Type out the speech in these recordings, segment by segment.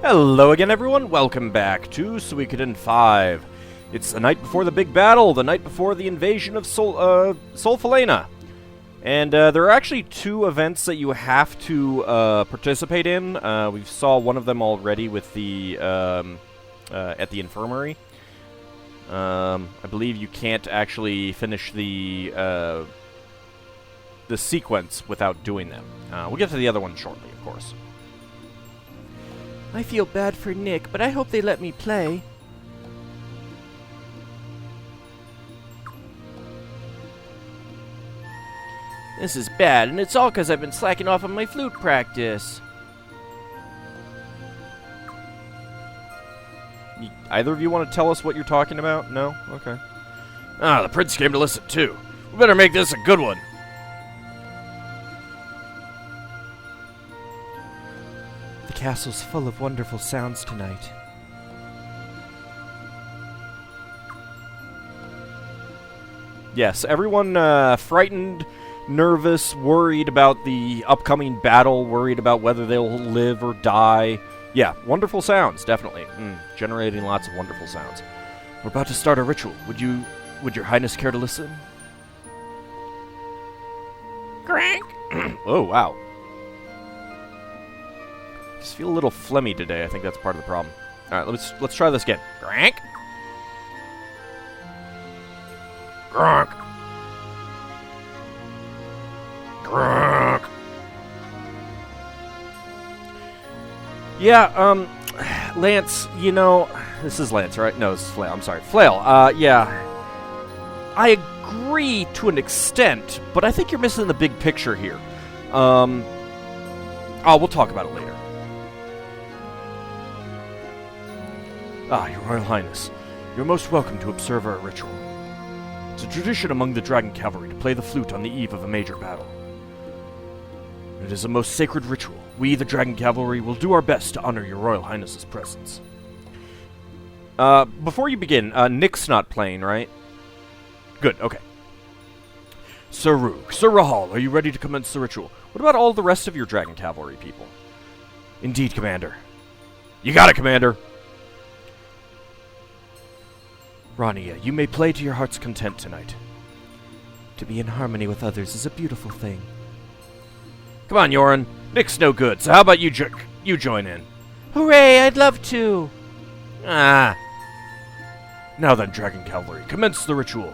Hello again, everyone. Welcome back to Suikoden 5. It's the night before the big battle, the night before the invasion of Solfalena. And there are actually two events that you have to participate in. We saw one of them already with the at the infirmary. I believe you can't actually finish the sequence without doing them. We'll get to the other one shortly, of course. I feel bad for Nick, but I hope they let me play. This is bad, and it's all because I've been slacking off on my flute practice. Either of you want to tell us what you're talking about? No? Okay. Ah, the prince came to listen too. We better make this a good one. The castle's full of wonderful sounds tonight. Yes, everyone frightened, nervous, worried about the upcoming battle, worried about whether they'll live or die. Yeah, wonderful sounds, definitely. Generating lots of wonderful sounds. We're about to start a ritual. Would your highness care to listen? Crank. Oh, wow. Just feel a little phlegmy today. I think that's part of the problem. All right, let's try this again. Crank. Gronk. Gronk. Yeah, Lance, you know, this is Lance, right? No, this is Flail. I'm sorry. Flail, yeah. I agree to an extent, but I think you're missing the big picture here. Oh, we'll talk about it later. Ah, Your Royal Highness, you're most welcome to observe our ritual. It's a tradition among the Dragon Cavalry to play the flute on the eve of a major battle. It is a most sacred ritual. We, the Dragon Cavalry, will do our best to honor Your Royal Highness's presence. Before you begin, Nick's not playing, right? Good, okay. Sir Roog, Sir Rahal, are you ready to commence the ritual? What about all the rest of your Dragon Cavalry people? Indeed, Commander. You got it, Commander. Rania, you may play to your heart's content tonight. To be in harmony with others is a beautiful thing. Come on, Yoren. Nick's no good, so how about you join in? Hooray, I'd love to! Ah. Now then, Dragon Cavalry, commence the ritual.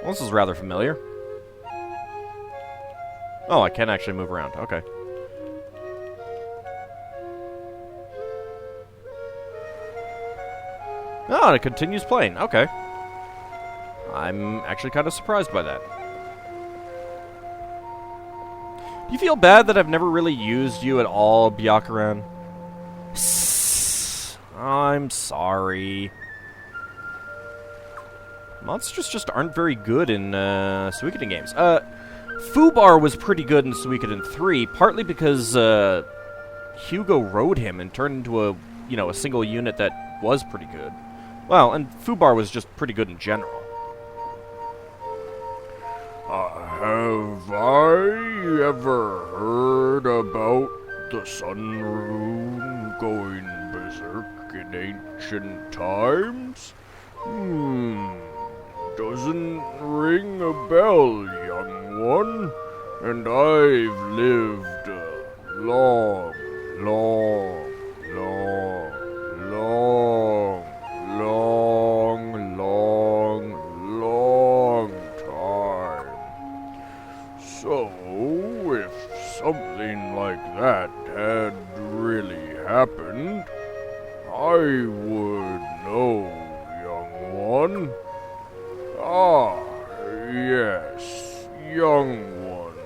Well, this is rather familiar. Oh, I can actually move around. Okay. Oh, and it continues playing. Okay. I'm actually kind of surprised by that. Do you feel bad that I've never really used you at all, Byakuran? I'm sorry. Monsters just aren't very good in Suikoden games. Fubar was pretty good in Suikoden 3, partly because Hugo rode him and turned into a single unit that was pretty good. Well, and Fubar was just pretty good in general. Have I ever heard about the Sun Rune going berserk in ancient times? Doesn't ring a bell, young one. And I've lived a long, long had really happened, I would know, young one. Ah, yes, young one.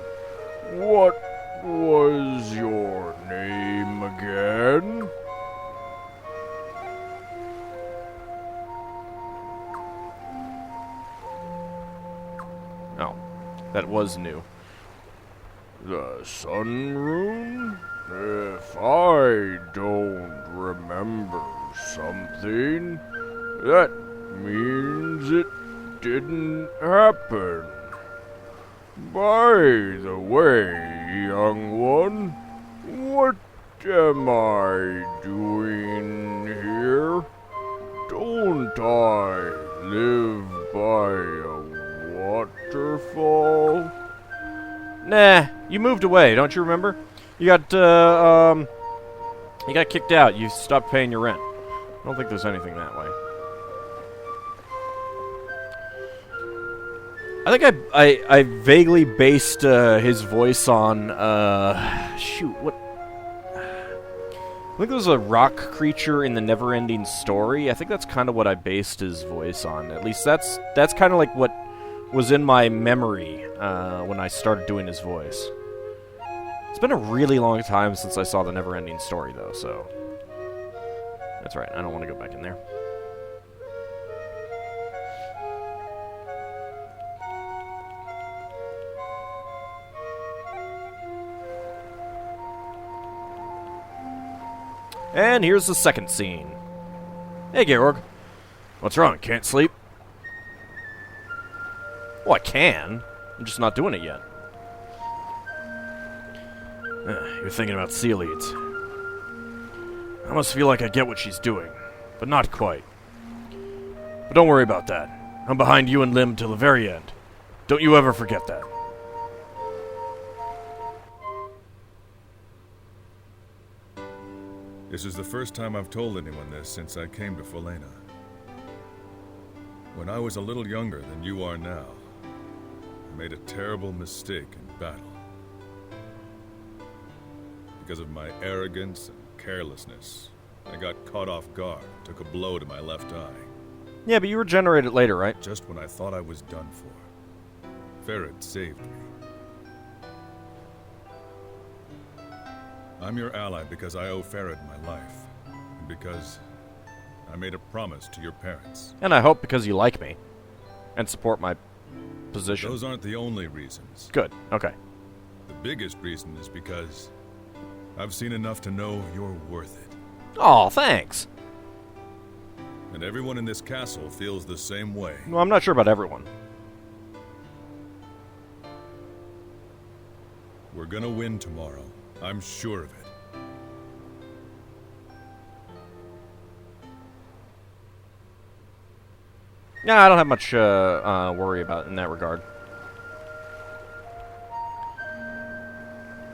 What was your name again? Oh, that was new. The Sun Rune? If I don't remember something, that means it didn't happen. By the way, young one, what am I doing here? Don't I live by a waterfall? Nah, you moved away, don't you remember? You got kicked out. You stopped paying your rent. I don't think there's anything that way. I think I vaguely based his voice on shoot, what? I think there was a rock creature in the Neverending Story. I think that's kind of what I based his voice on. At least that's kind of like what was in my memory when I started doing his voice. It's been a really long time since I saw the Neverending Story, though, so that's right. I don't want to go back in there. And here's the second scene. Hey, Georg. What's wrong? Can't sleep? Well, I can. I'm just not doing it yet. You're thinking about Sealeeds. I almost feel like I get what she's doing, but not quite. But don't worry about that. I'm behind you and Lim till the very end. Don't you ever forget that. This is the first time I've told anyone this since I came to Falena. When I was a little younger than you are now, I made a terrible mistake in battle. Because of my arrogance and carelessness, I got caught off guard and took a blow to my left eye. Yeah, but you regenerated later, right? Just when I thought I was done for. Ferret saved me. I'm your ally because I owe Ferret my life, and because I made a promise to your parents. And I hope because you like me and support my position. Those aren't the only reasons. Good, okay. The biggest reason is because I've seen enough to know you're worth it. Aw, thanks. And everyone in this castle feels the same way. Well, I'm not sure about everyone. We're gonna win tomorrow. I'm sure of it. Yeah, I don't have much worry about in that regard.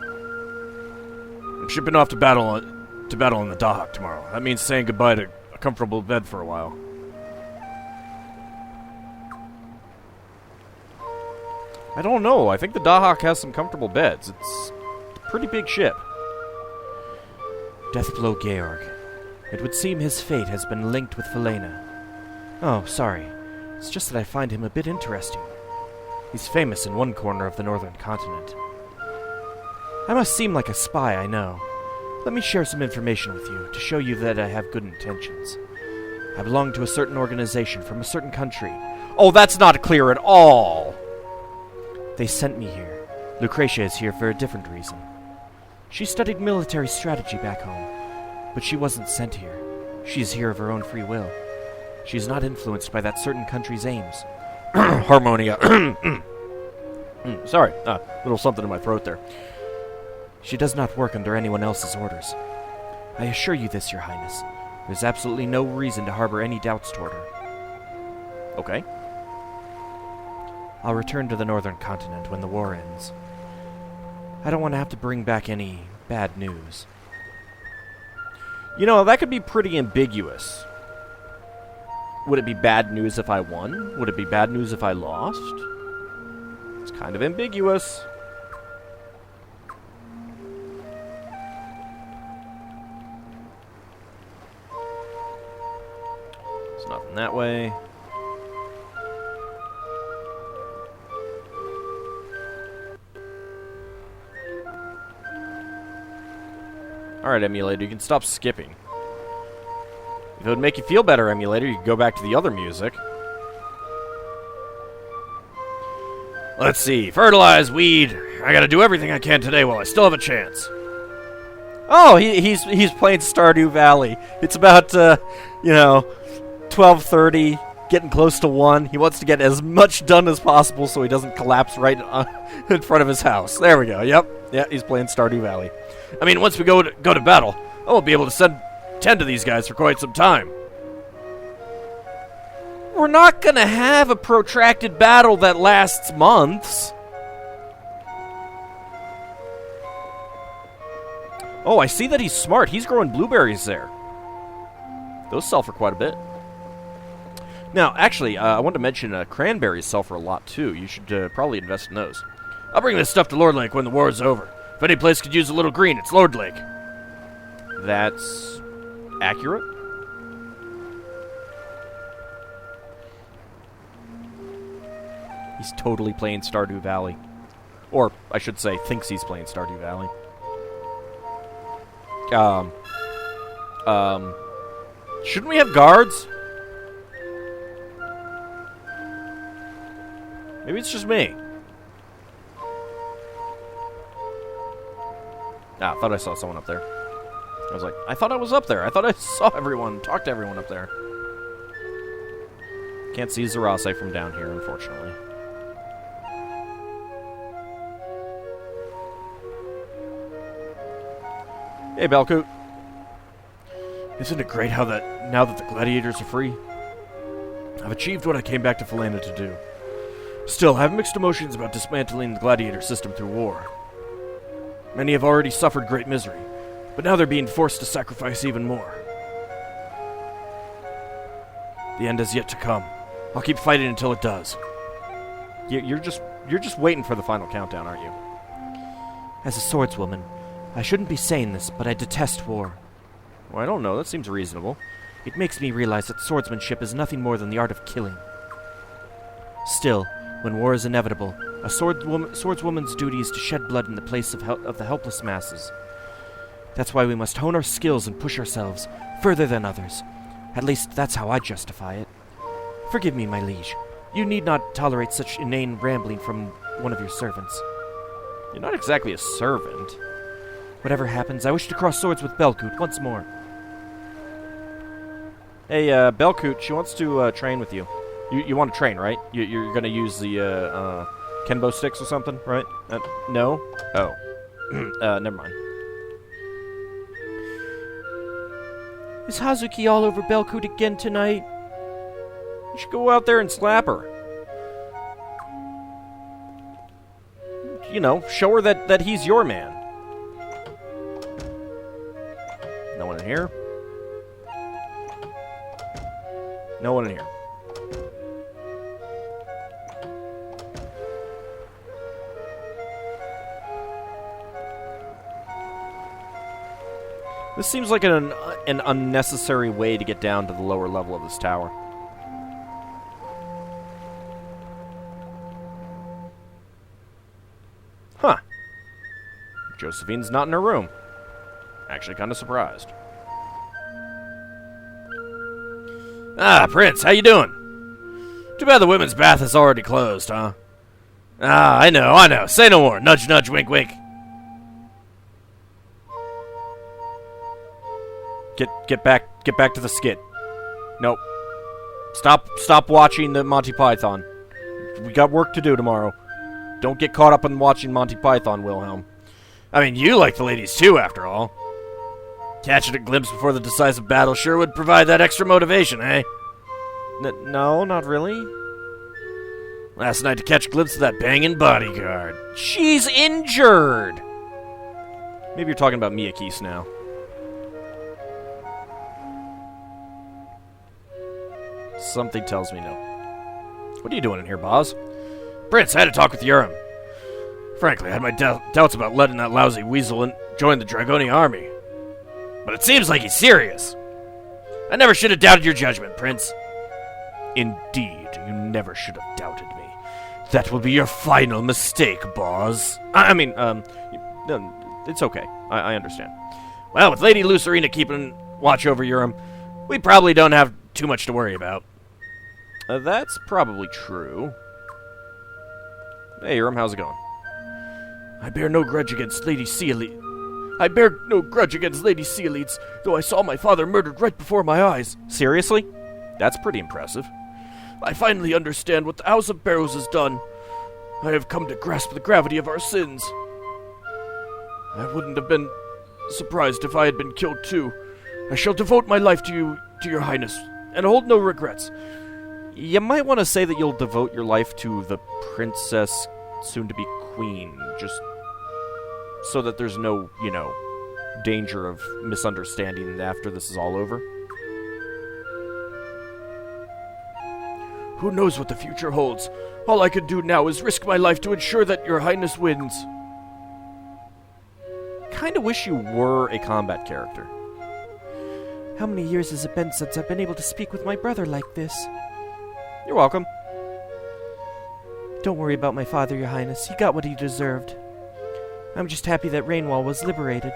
I'm shipping off to battle in the dock tomorrow. That means saying goodbye to a comfortable bed for a while. I don't know. I think the Dahak has some comfortable beds. It's a pretty big ship. Deathblow Georg. It would seem his fate has been linked with Falena. Oh, sorry. It's just that I find him a bit interesting. He's famous in one corner of the northern continent. I must seem like a spy, I know. Let me share some information with you to show you that I have good intentions. I belong to a certain organization from a certain country. Oh, that's not clear at all! They sent me here. Lucretia is here for a different reason. She studied military strategy back home, but she wasn't sent here. She is here of her own free will. She is not influenced by that certain country's aims. Harmonia. Sorry, little something in my throat there. She does not work under anyone else's orders. I assure you this, Your Highness. There's absolutely no reason to harbor any doubts toward her. Okay. I'll return to the northern continent when the war ends. I don't want to have to bring back any bad news. You know, that could be pretty ambiguous. Would it be bad news if I won? Would it be bad news if I lost? It's kind of ambiguous. There's nothing that way. Alright, Emulator, you can stop skipping. If it would make you feel better, Emulator, you could go back to the other music. Let's see. Fertilize, weed. I gotta do everything I can today while I still have a chance. Oh, he's playing Stardew Valley. It's about, 12:30, getting close to 1. He wants to get as much done as possible so he doesn't collapse right in front of his house. There we go. Yep. Yeah, he's playing Stardew Valley. I mean, once we go to battle, I won't be able to tend to these guys for quite some time. We're not gonna have a protracted battle that lasts months. Oh, I see that he's smart. He's growing blueberries there. Those sell for quite a bit. Now, actually, I wanted to mention cranberries sell for a lot, too. You should probably invest in those. I'll bring this stuff to Lord Lake when the war is over. If any place could use a little green, it's Lord Lake. That's accurate. He's totally playing Stardew Valley. Or, I should say, thinks he's playing Stardew Valley. Shouldn't we have guards? Maybe it's just me. Ah, I thought I saw someone up there. I was like, I thought I was up there. I thought I saw everyone, talked to everyone up there. Can't see Zarase from down here, unfortunately. Hey, Belcoot. Isn't it great how that, now that the gladiators are free, I've achieved what I came back to Falena to do. Still, I have mixed emotions about dismantling the gladiator system through war. Many have already suffered great misery, but now they're being forced to sacrifice even more. The end has yet to come. I'll keep fighting until it does. You're just waiting for the final countdown, aren't you? As a swordswoman, I shouldn't be saying this, but I detest war. Well, I don't know. That seems reasonable. It makes me realize that swordsmanship is nothing more than the art of killing. Still, when war is inevitable, a swordswoman's duty is to shed blood in the place of the helpless masses. That's why we must hone our skills and push ourselves further than others. At least that's how I justify it. Forgive me, my liege. You need not tolerate such inane rambling from one of your servants. You're not exactly a servant. Whatever happens, I wish to cross swords with Belcoot once more. Hey, Belcoot, she wants to train with you. You want to train, right? You're going to use the Kenbo sticks or something, right? No? Oh. Never mind. Is Hazuki all over Belcoot again tonight? You should go out there and slap her. You know, show her that he's your man. No one in here? No one in here. This seems like an unnecessary way to get down to the lower level of this tower. Huh. Josephine's not in her room. Actually kind of surprised. Ah, Prince, how you doing? Too bad the women's bath is already closed, huh? Ah, I know. Say no more. Nudge, nudge, wink, wink. Get back to the skit. Nope. Stop watching the Monty Python. We got work to do tomorrow. Don't get caught up in watching Monty Python, Wilhelm. I mean, you like the ladies too, after all. Catching a glimpse before the decisive battle sure would provide that extra motivation, eh? No, not really. Last night to catch a glimpse of that banging bodyguard. She's injured! Maybe you're talking about Miyakis now. Something tells me no. What are you doing in here, Boz? Prince, I had to talk with Urim. Frankly, I had my doubts about letting that lousy weasel join the Dragoni army. But it seems like he's serious. I never should have doubted your judgment, Prince. Indeed, you never should have doubted me. That will be your final mistake, boss. It's okay. I understand. Well, with Lady Lucerina keeping watch over Urim, we probably don't have too much to worry about. That's probably true. Hey, Urim, how's it going? I bear no grudge against Lady Ceolides. Though I saw my father murdered right before my eyes. Seriously? That's pretty impressive. I finally understand what the House of Barrows has done. I have come to grasp the gravity of our sins. I wouldn't have been surprised if I had been killed too. I shall devote my life to you, to your highness, and hold no regrets. You might want to say that you'll devote your life to the princess, soon-to-be queen, just so that there's no, danger of misunderstanding after this is all over. Who knows what the future holds? All I can do now is risk my life to ensure that your highness wins. Kinda wish you were a combat character. How many years has it been since I've been able to speak with my brother like this? You're welcome. Don't worry about my father, your highness. He got what he deserved. I'm just happy that Rainwall was liberated.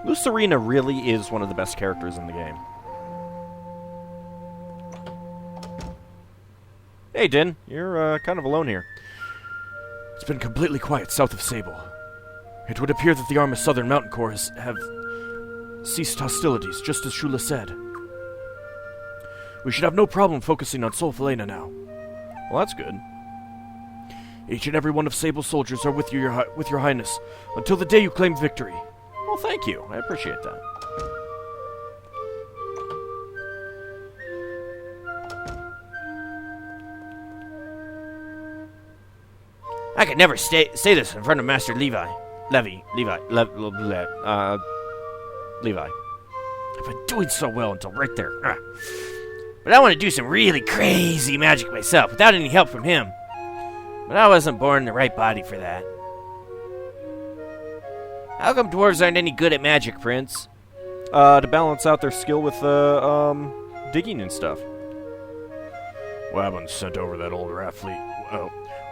Lucerina really is one of the best characters in the game. Hey, Din. You're kind of alone here. It's been completely quiet south of Sable. It would appear that the Arm of Southern Mountain Corps have ceased hostilities, just as Shula said. We should have no problem focusing on Solfalena now. Well, that's good. Each and every one of Sable's soldiers are with you, with your highness, until the day you claim victory. Well, thank you. I appreciate that. I could never say this in front of Master Levi. Levi. I've been doing so well until right there. But I want to do some really crazy magic myself, without any help from him. But I wasn't born in the right body for that. How come dwarves aren't any good at magic, Prince? To balance out their skill with, digging and stuff. Wabon sent over that old rat fleet.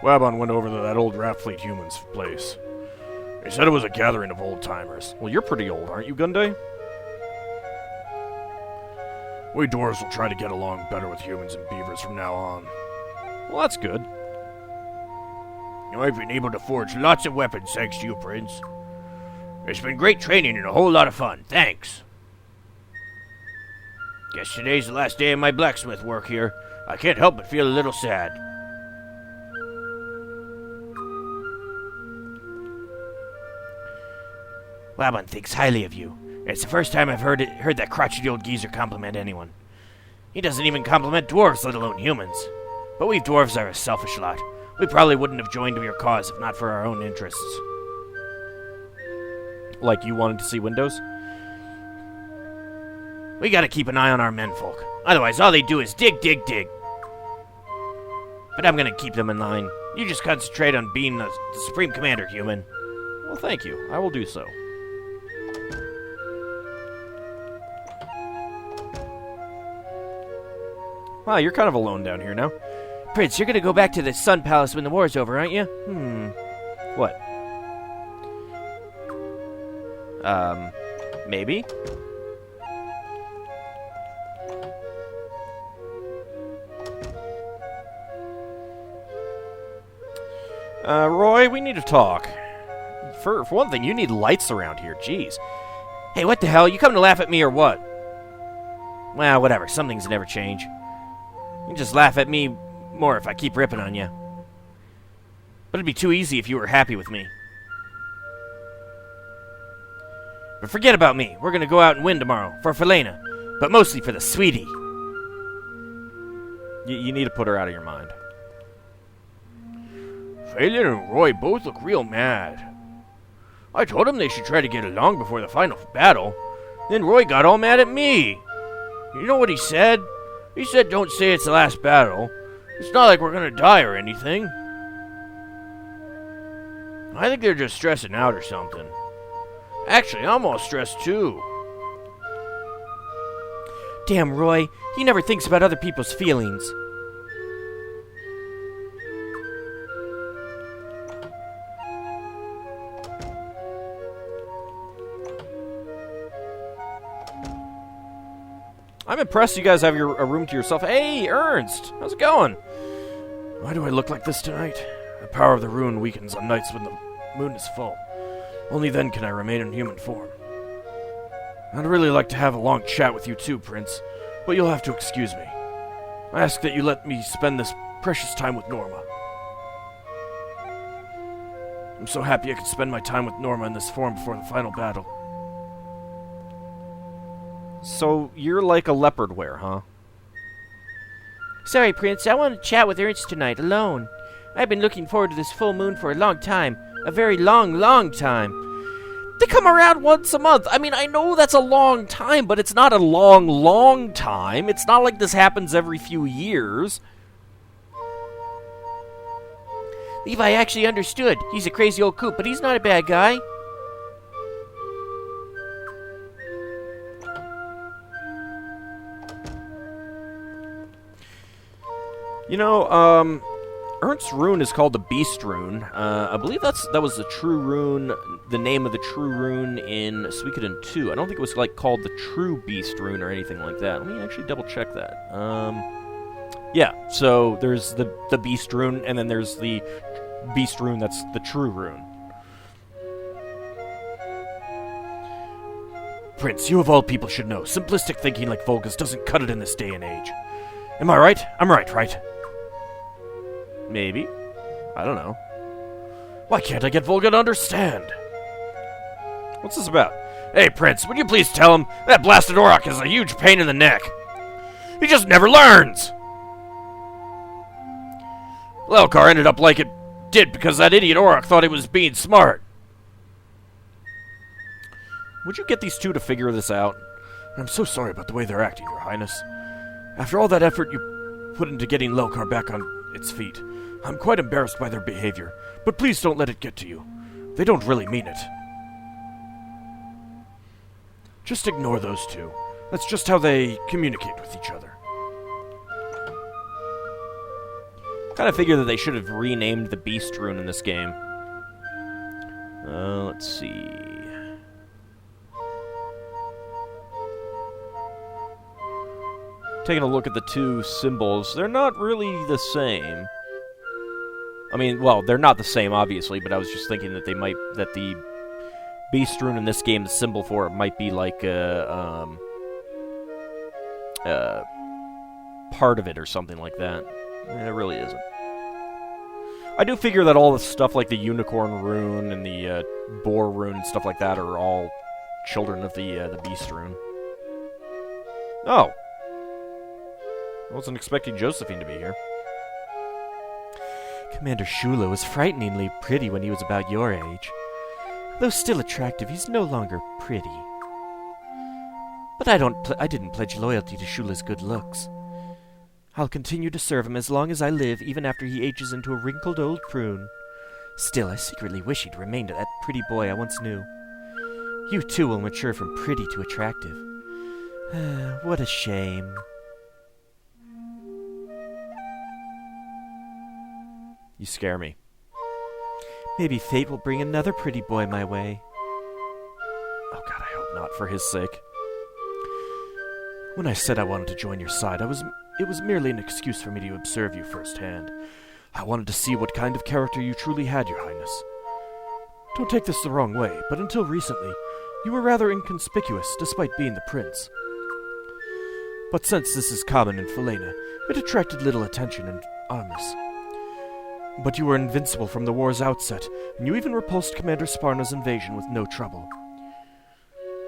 Wabon went over to that old rat fleet human's place. He said it was a gathering of old-timers. Well, you're pretty old, aren't you, Gunday? We dwarves will try to get along better with humans and beavers from now on. Well, that's good. I've been able to forge lots of weapons thanks to you, Prince. It's been great training and a whole lot of fun. Thanks. Guess today's the last day of my blacksmith work here. I can't help but feel a little sad. Wabon thinks highly of you. It's the first time I've heard that crotchety old geezer compliment anyone. He doesn't even compliment dwarves, let alone humans. But we dwarves are a selfish lot. We probably wouldn't have joined your cause if not for our own interests. Like you wanted to see Windows? We gotta keep an eye on our menfolk. Otherwise, all they do is dig, dig, dig. But I'm gonna keep them in line. You just concentrate on being the Supreme Commander, human. Well, thank you. I will do so. Wow, you're kind of alone down here now. Prince, you're gonna go back to the Sun Palace when the war's over, aren't you? What? Maybe? Roy, we need to talk. For one thing, you need lights around here. Jeez. Hey, what the hell? You coming to laugh at me or what? Well, whatever. Some things never change. You can just laugh at me more if I keep ripping on you. But it'd be too easy if you were happy with me. But forget about me. We're gonna go out and win tomorrow. For Felena. But mostly for the sweetie. You need to put her out of your mind. Phelan and Roy both look real mad. I told them they should try to get along before the final battle. Then Roy got all mad at me. You know what he said? He said don't say it's the last battle. It's not like we're gonna die or anything. I think they're just stressing out or something. Actually, I'm all stressed too. Damn, Roy. He never thinks about other people's feelings. I'm impressed you guys have a room to yourself. Hey, Ernst! How's it going? Why do I look like this tonight? The power of the rune weakens on nights when the moon is full. Only then can I remain in human form. I'd really like to have a long chat with you too, Prince, but you'll have to excuse me. I ask that you let me spend this precious time with Norma. I'm so happy I could spend my time with Norma in this form before the final battle. So, you're like a leopard wear, huh? Sorry, Prince. I want to chat with Ernst tonight, alone. I've been looking forward to this full moon for a long time. A very long, long time. They come around once a month. I mean, I know that's a long time, but it's not a long, long time. It's not like this happens every few years. Levi actually understood. He's a crazy old coot, but he's not a bad guy. You know, Ernst's rune is called the Beast Rune. I believe that was the true rune, the name of the true rune in Suikoden 2. I don't think it was called the True Beast Rune or anything like that. Let me actually double check that. Yeah, so there's the Beast Rune, and then there's the Beast Rune that's the true rune. Prince, you of all people should know, simplistic thinking like Volga's doesn't cut it in this day and age. Am I right? I'm right? Maybe. I don't know. Why can't I get Volga to understand? What's this about? Hey, Prince, would you please tell him that blasted Auroch is a huge pain in the neck? He just never learns! Lelkar ended up like it did because that idiot Auroch thought he was being smart. Would you get these two to figure this out? I'm so sorry about the way they're acting, Your Highness. After all that effort you put into getting Lelkar back on its feet, I'm quite embarrassed by their behavior, but please don't let it get to you. They don't really mean it. Just ignore those two. That's just how they communicate with each other. Kind of figure that they should have renamed the Beast Rune in this game. Let's see. Taking a look at the two symbols, they're not really the same. I mean, well, they're not the same, obviously, but I was just thinking that that the Beast Rune in this game, the symbol for it might be like a, part of it or something like that. It really isn't. I do figure that all the stuff like the Unicorn Rune and the Boar Rune and stuff like that are all children of the Beast Rune. Oh. I wasn't expecting Josephine to be here. Commander Shula was frighteningly pretty when he was about your age. Though still attractive, he's no longer pretty. But I didn't pledge loyalty to Shula's good looks. I'll continue to serve him as long as I live, even after he ages into a wrinkled old prune. Still, I secretly wish he'd remained that pretty boy I once knew. You too will mature from pretty to attractive. What a shame. You scare me. Maybe fate will bring another pretty boy my way. Oh God, I hope not, for his sake. When I said I wanted to join your side, it was merely an excuse for me to observe you firsthand. I wanted to see what kind of character you truly had, Your Highness. Don't take this the wrong way, but until recently, you were rather inconspicuous, despite being the prince. But since this is common in Falena, it attracted little attention and honors. But you were invincible from the war's outset, and you even repulsed Commander Sparna's invasion with no trouble.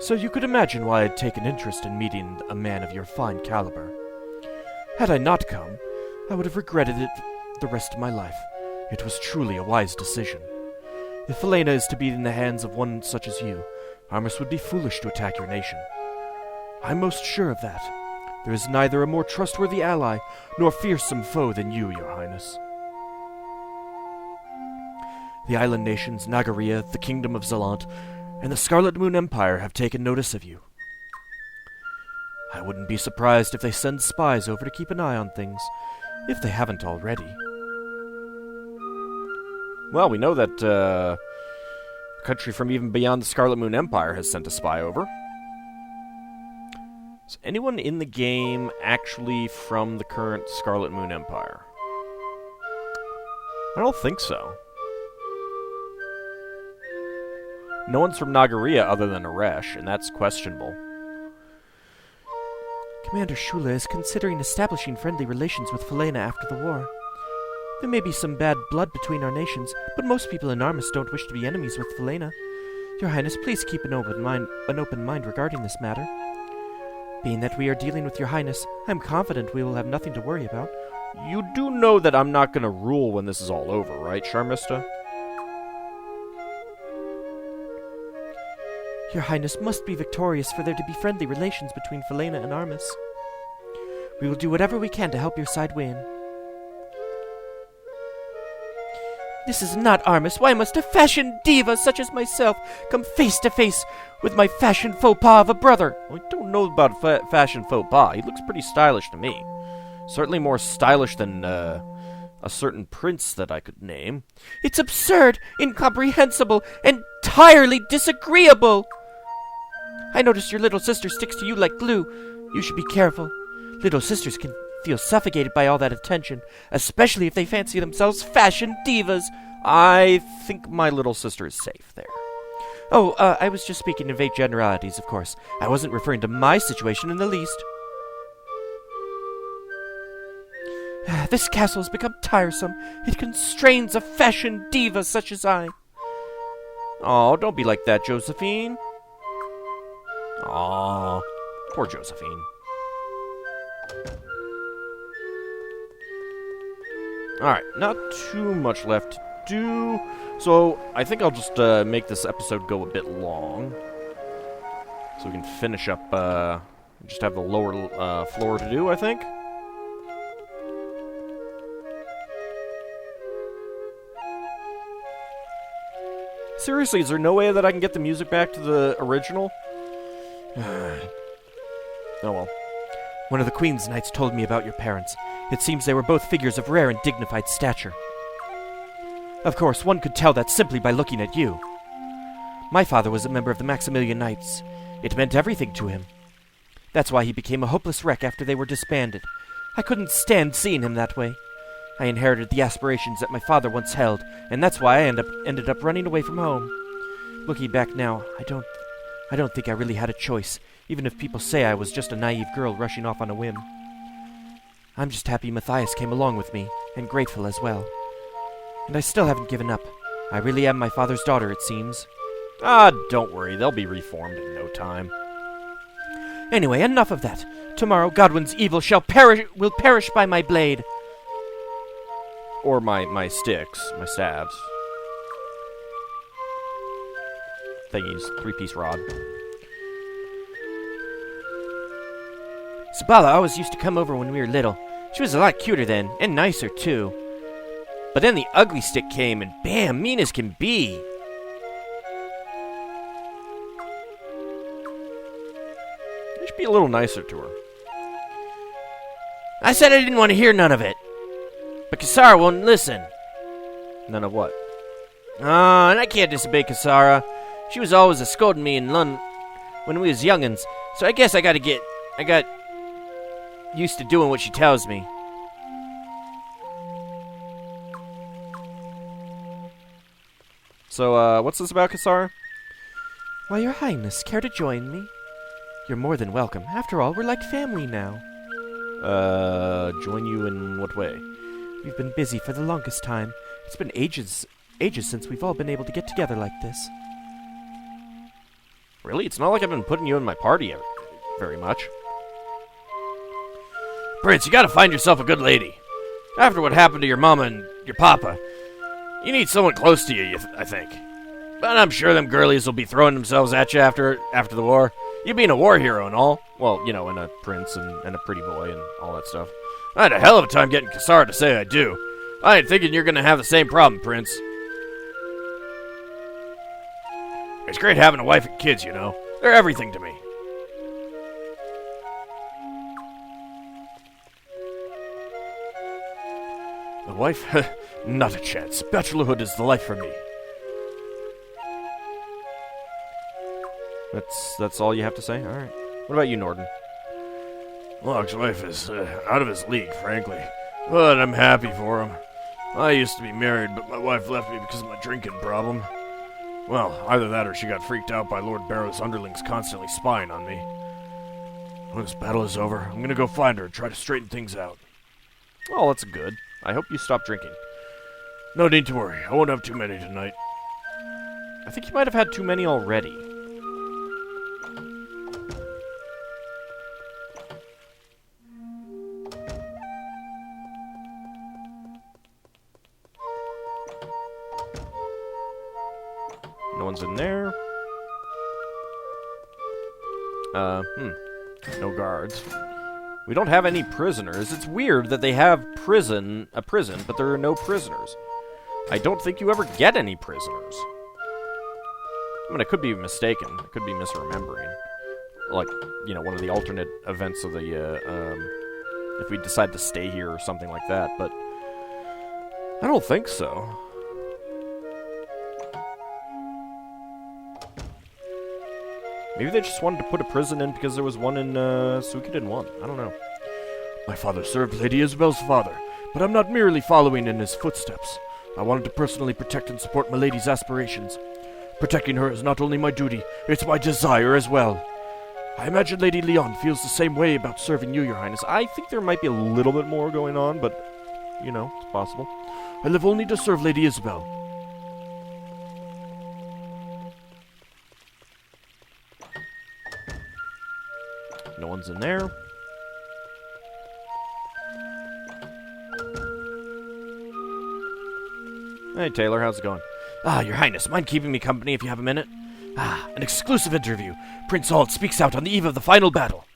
So you could imagine why I'd taken interest in meeting a man of your fine caliber. Had I not come, I would have regretted it the rest of my life. It was truly a wise decision. If Falena is to be in the hands of one such as you, Armus would be foolish to attack your nation. I'm most sure of that. There is neither a more trustworthy ally nor fearsome foe than you, Your Highness. The island nations, Nagaria, the Kingdom of Zalant, and the Scarlet Moon Empire have taken notice of you. I wouldn't be surprised if they send spies over to keep an eye on things, if they haven't already. Well, we know that a country from even beyond the Scarlet Moon Empire has sent a spy over. Is anyone in the game actually from the current Scarlet Moon Empire? I don't think so. No one's from Nagaria other than Aresh, and that's questionable. Commander Shula is considering establishing friendly relations with Falena after the war. There may be some bad blood between our nations, but most people in Armus don't wish to be enemies with Falena. Your Highness, please keep an open mind regarding this matter. Being that we are dealing with Your Highness, I am confident we will have nothing to worry about. You do know that I'm not going to rule when this is all over, right, Sharmista? Your Highness must be victorious for there to be friendly relations between Falena and Armus. We will do whatever we can to help your side win. This is not Armus. Why must a fashion diva such as myself come face to face with my fashion faux pas of a brother? Well, I don't know about fashion faux pas. He looks pretty stylish to me. Certainly more stylish than a certain prince that I could name. It's absurd, incomprehensible, entirely disagreeable. I notice your little sister sticks to you like glue. You should be careful. Little sisters can feel suffocated by all that attention, especially if they fancy themselves fashion divas. I think my little sister is safe there. Oh, I was just speaking in vague generalities, of course. I wasn't referring to my situation in the least. This castle has become tiresome. It constrains a fashion diva such as I. Oh, don't be like that, Josephine. Aw, poor Josephine. Alright, not too much left to do. So, I think I'll just make this episode go a bit long. So we can finish up, just have the lower floor to do, I think. Seriously, is there no way that I can get the music back to the original? Oh well. One of the Queen's Knights told me about your parents. It seems they were both figures of rare and dignified stature. Of course, one could tell that simply by looking at you. My father was a member of the Maximilian Knights. It meant everything to him. That's why he became a hopeless wreck after they were disbanded. I couldn't stand seeing him that way. I inherited the aspirations that my father once held, and that's why I ended up running away from home. Looking back now, I don't think I really had a choice, even if people say I was just a naive girl rushing off on a whim. I'm just happy Matthias came along with me, and grateful as well. And I still haven't given up. I really am my father's daughter, it seems. Ah, don't worry, they'll be reformed in no time. Anyway, enough of that. Tomorrow, Godwin's evil will perish by my blade. Or my sticks, my stabs. Thingies, 3-piece rod. Sabala always used to come over when we were little. She was a lot cuter then, and nicer too. But then the ugly stick came, and bam, mean as can be. You should be a little nicer to her. I said I didn't want to hear none of it. But Kasara won't listen. None of what? And I can't disobey Kasara. She was always a-scolding me in London when we was young'uns, so I guess I got used to doing what she tells me. So, what's this about, Kasara? Why, Your Highness, care to join me? You're more than welcome. After all, we're like family now. Join you in what way? We've been busy for the longest time. It's been ages since we've all been able to get together like this. Really? It's not like I've been putting you in my party very much. Prince, you gotta find yourself a good lady. After what happened to your mama and your papa, you need someone close to you, I think. But I'm sure them girlies will be throwing themselves at you after the war. You being a war hero and all. Well, you know, and a prince and a pretty boy and all that stuff. I had a hell of a time getting Kasara to say I do. I ain't thinking you're gonna have the same problem, Prince. It's great having a wife and kids, you know. They're everything to me. A wife? Not a chance. Bachelorhood is the life for me. That's all you have to say? Alright. What about you, Norden? Locke's wife is out of his league, frankly. But I'm happy for him. I used to be married, but my wife left me because of my drinking problem. Well, either that or she got freaked out by Lord Barrow's underlings constantly spying on me. When this battle is over, I'm gonna go find her and try to straighten things out. Well, that's good. I hope you stop drinking. No need to worry. I won't have too many tonight. I think you might have had too many already. No one's in there. No guards. We don't have any prisoners. It's weird that they have a prison, but there are no prisoners. I don't think you ever get any prisoners. I mean, I could be mistaken. I could be misremembering. Like, you know, one of the alternate events of the, if we decide to stay here or something like that, but I don't think so. Maybe they just wanted to put a prison in because there was one in Suikoden 1. I don't know. My father served Lady Isabel's father, but I'm not merely following in his footsteps. I wanted to personally protect and support my lady's aspirations. Protecting her is not only my duty, it's my desire as well. I imagine Lady Leon feels the same way about serving you, Your Highness. I think there might be a little bit more going on, but, you know, it's possible. I live only to serve Lady Isabel. No one's in there. Hey, Taylor, how's it going? Your Highness, mind keeping me company if you have a minute? An exclusive interview. Prince Auld speaks out on the eve of the final battle.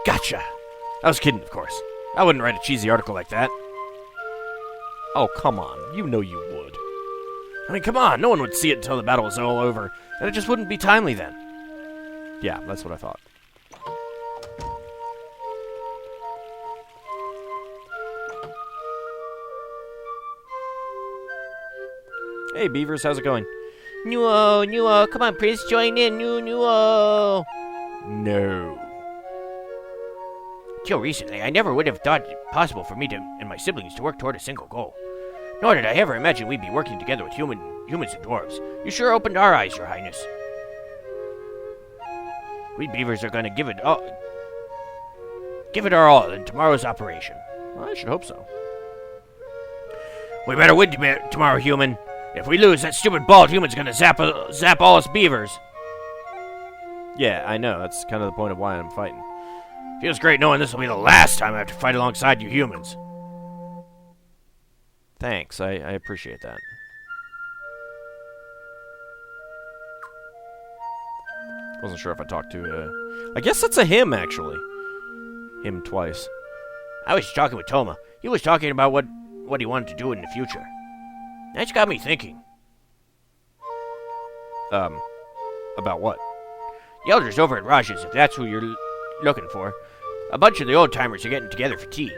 Gotcha. I was kidding, of course. I wouldn't write a cheesy article like that. Oh, come on. You know you would. I mean, come on. No one would see it until the battle was all over, and it just wouldn't be timely then. Yeah, that's what I thought. Hey, Beavers, how's it going? Nuo, come on, Prince, join in, Nuo. No. Till recently, I never would have thought it possible for me and my siblings to work toward a single goal. Nor did I ever imagine we'd be working together with humans and dwarves. You sure opened our eyes, Your Highness. We Beavers are going to give it our all in tomorrow's operation. Well, I should hope so. We better win tomorrow, human. If we lose, that stupid bald human's gonna zap all us beavers. Yeah, I know. That's kind of the point of why I'm fighting. Feels great knowing this will be the last time I have to fight alongside you humans. Thanks. I appreciate that. Wasn't sure if I talked to, I guess that's a him, actually. Him twice. I was talking with Toma. He was talking about what he wanted to do in the future. That's got me thinking. About what? The elders over at Raj's, if that's who you're looking for. A bunch of the old-timers are getting together for tea.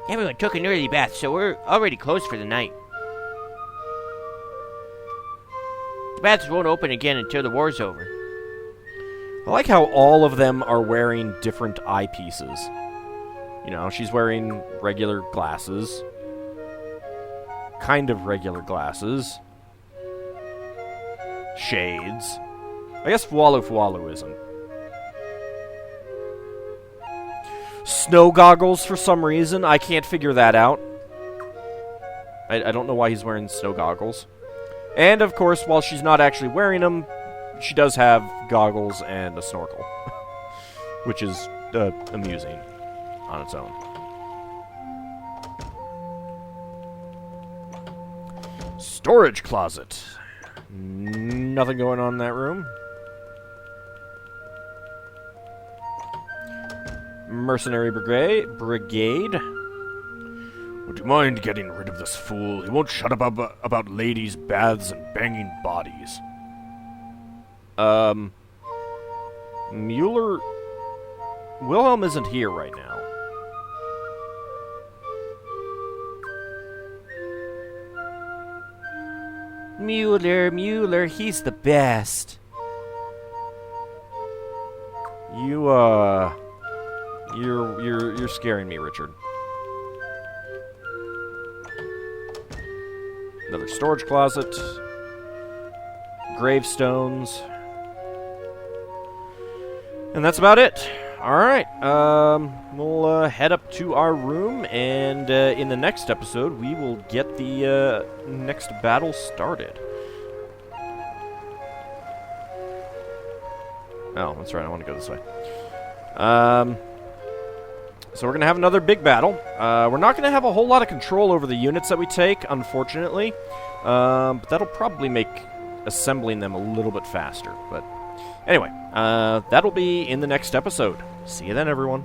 Everyone took an early bath, so we're already closed for the night. The baths won't open again until the war's over. I like how all of them are wearing different eyepieces. You know, she's wearing regular glasses. Kind of regular glasses. Shades. I guess Fualu isn't. Snow goggles for some reason. I can't figure that out. I don't know why he's wearing snow goggles. And, of course, while she's not actually wearing them, she does have goggles and a snorkel. Which is amusing on its own. Storage closet. Nothing going on in that room. Mercenary brigade. Would you mind getting rid of this fool? He won't shut up about ladies, baths, and banging bodies. Mueller... Wilhelm isn't here right now. Mueller, he's the best. You're scaring me, Richard. Another storage closet. Gravestones. And that's about it. Alright, we'll head up to our room, and in the next episode, we will get the next battle started. Oh, that's right, I want to go this way. So we're going to have another big battle. We're not going to have a whole lot of control over the units that we take, unfortunately. But that'll probably make assembling them a little bit faster. But anyway, that'll be in the next episode. See you then, everyone.